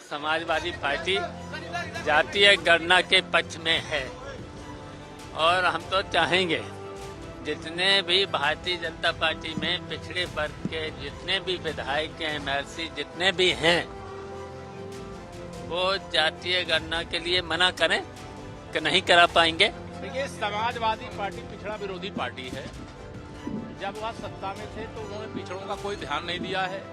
Samajwadi party जातीय गणना के पक्ष में है और हम तो चाहेंगे जितने भी भारतीय जनता पार्टी में पिछड़े वर्ग के जितने भी विधायक हैं, एमएलसी जितने भी हैं, वो जातीय गणना के लिए मना करें कि नहीं करा पाएंगे। देखिए, समाजवादी पार्टी पिछड़ा विरोधी पार्टी है। जब वह सत्ता में थे तो उन्होंने पिछड़ों का कोई ध्यान नहीं दिया है।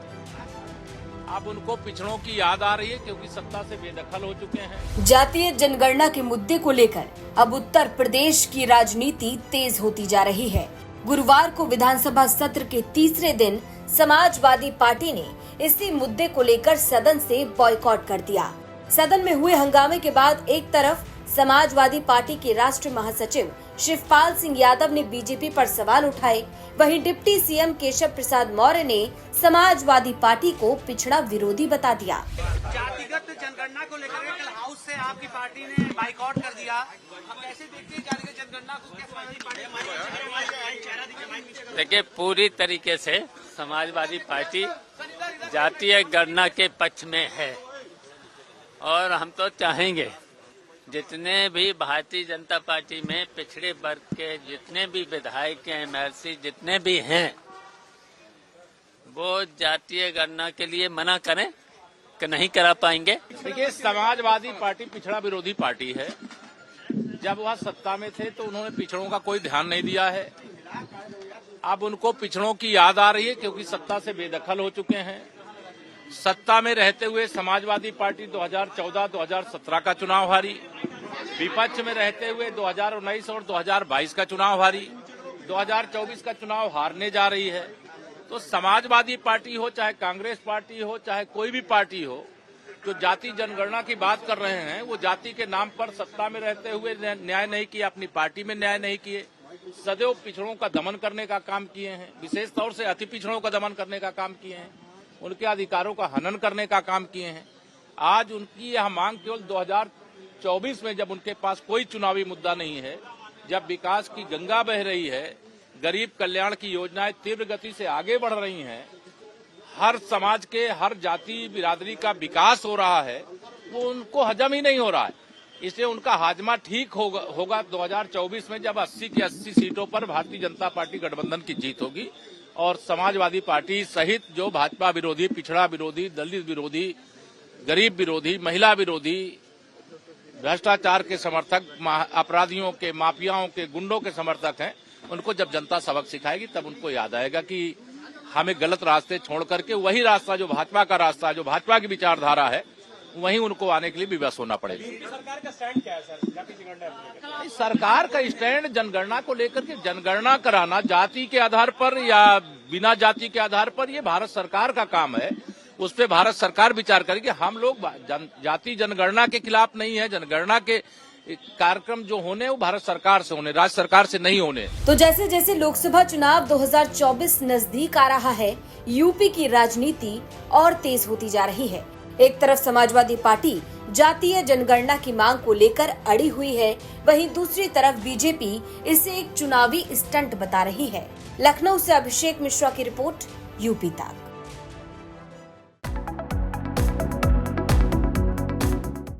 अब उनको पिछड़ों की याद आ रही है क्योंकि सत्ता से बेदखल हो चुके हैं। जातीय जनगणना के मुद्दे को लेकर अब उत्तर प्रदेश की राजनीति तेज होती जा रही है। गुरुवार को विधानसभा सत्र के तीसरे दिन समाजवादी पार्टी ने इसी मुद्दे को लेकर सदन से बॉयकॉट कर दिया। सदन में हुए हंगामे के बाद एक तरफ समाजवादी पार्टी के राष्ट्रीय महासचिव शिवपाल सिंह यादव ने बीजेपी पर सवाल उठाए, वहीं डिप्टी सीएम केशव प्रसाद मौर्य ने समाजवादी पार्टी को पिछड़ा विरोधी बता दिया। जातिगत जनगणना को लेकर कल हाउस से आपकी पार्टी ने बाइकआउट कर दिया। अब कैसे देखते हैं जातिगत जनगणना को? देखिए, पूरी तरीके से समाजवादी पार्टी जातीय गणना के पक्ष में है और हम तो चाहेंगे जितने भी भारतीय जनता पार्टी में पिछड़े वर्ग के जितने भी विधायक हैं, एमएलसी जितने भी हैं, वो जातीय गणना के लिए मना करें कि नहीं करा पाएंगे। देखिए, समाजवादी पार्टी पिछड़ा विरोधी पार्टी है। जब वह सत्ता में थे तो उन्होंने पिछड़ों का कोई ध्यान नहीं दिया है। अब उनको पिछड़ों की याद आ रही है क्योंकि सत्ता से बेदखल हो चुके हैं। सत्ता में रहते हुए समाजवादी पार्टी 2014-2017 का चुनाव हारी, विपक्ष में रहते हुए 2019 और 2022 का चुनाव हारी, 2024 का चुनाव हारने जा रही है। तो समाजवादी पार्टी हो, चाहे कांग्रेस पार्टी हो, चाहे कोई भी पार्टी हो, जो जाति जनगणना की बात कर रहे हैं, वो जाति के नाम पर सत्ता में रहते हुए न्याय नहीं किया, अपनी पार्टी में न्याय नहीं किए, सदैव पिछड़ों का दमन करने का काम किए हैं, विशेष तौर से अति पिछड़ों का दमन करने का काम किए हैं, उनके अधिकारों का हनन करने का काम किए हैं। आज उनकी यह मांग केवल 2024 में, जब उनके पास कोई चुनावी मुद्दा नहीं है, जब विकास की गंगा बह रही है, गरीब कल्याण की योजनाएं तीव्र गति से आगे बढ़ रही हैं, हर समाज के हर जाति बिरादरी का विकास हो रहा है, वो उनको हजम ही नहीं हो रहा है। इसलिए उनका हाजमा ठीक होगा 2024 में, जब 80 की 80 सीटों पर भारतीय जनता पार्टी गठबंधन की जीत होगी और समाजवादी पार्टी सहित जो भाजपा विरोधी, पिछड़ा विरोधी, दलित विरोधी, गरीब विरोधी, महिला विरोधी, भ्रष्टाचार के समर्थक, अपराधियों के, माफियाओं के, गुंडों के समर्थक हैं, उनको जब जनता सबक सिखाएगी तब उनको याद आएगा कि हमें गलत रास्ते छोड़ करके वही रास्ता जो भाजपा का रास्ता, जो भाजपा की विचारधारा है, वहीं उनको आने के लिए विवश होना पड़ेगा। सरकार का स्टैंड क्या है सर? सरकार का स्टैंड जनगणना को लेकर के, जनगणना कराना जाति के आधार पर या बिना जाति के आधार पर, ये भारत सरकार का काम है। उस पर भारत सरकार विचार करेगी। हम लोग जाति जनगणना के खिलाफ नहीं है। जनगणना के कार्यक्रम जो होने वो भारत सरकार से होने, राज्य सरकार से नहीं होने। तो जैसे जैसे लोकसभा चुनाव 2024 नजदीक आ रहा है, यूपी की राजनीति और तेज होती जा रही है। एक तरफ समाजवादी पार्टी जातीय जनगणना की मांग को लेकर अड़ी हुई है, वहीं दूसरी तरफ बीजेपी इसे एक चुनावी स्टंट बता रही है। लखनऊ से अभिषेक मिश्रा की रिपोर्ट, यूपी तक।